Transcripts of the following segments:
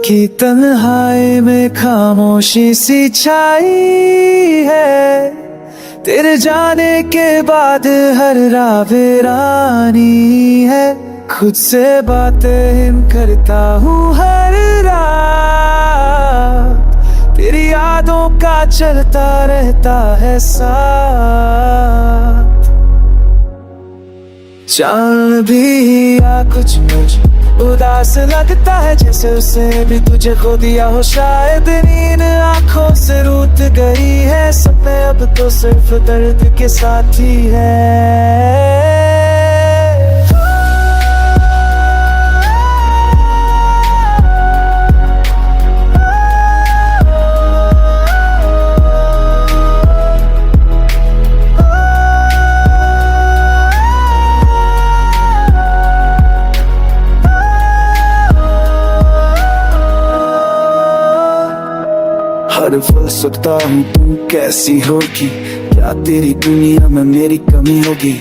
कि तन्हाई में खामोशी सी छाई है। तेरे जाने के बाद हर रात वीरानी है। खुद से बातें करता हूँ हर रात, तेरी यादों का चलता रहता है साथ। चांद भी या कुछ मुझे उदास लगता है, जैसे उसे भी तुझे खो दिया हो। शायद नींद आंखों से रूठ गई है, सपने अब तो सिर्फ दर्द के साथ ही है। हर पल सोचता हूँ तू कैसी होगी, क्या तेरी दुनिया में मेरी कमी होगी।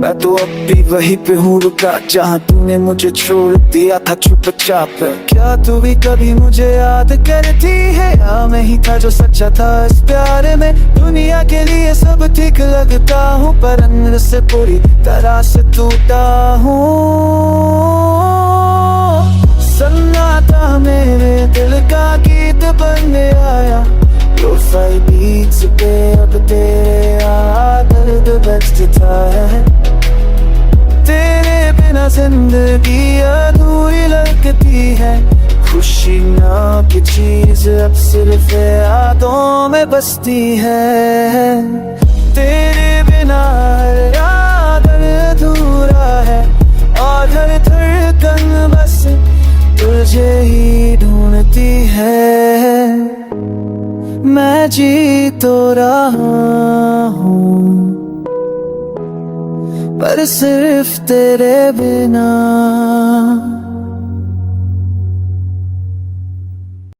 मैं तो अब भी वहीं पे हूँ रुका जहाँ तूने मुझे छोड़ दिया था चुपचाप। क्या तू भी कभी मुझे याद करती है, या मैं ही था जो सच्चा था इस प्यार में। दुनिया के लिए सब ठीक लगता हूँ, पर अंदर से पूरी तरह से टूटा हूँ। सन्नाटा मेरे दिल का गीत बनने आया, लोफाई बीट्स पे अब तेरे दर्द बजता है। तेरे बिना जिंदगी अधूरी लगती है, खुशी ना की चीज अब सिर्फ यादों में बसती है। तेरे बिना हर याद अधूरा है, और हर धड़कन बस तुझे ही ढूंढती है। मैं जी तो रहा हूँ, पर सिर्फ तेरे बिना।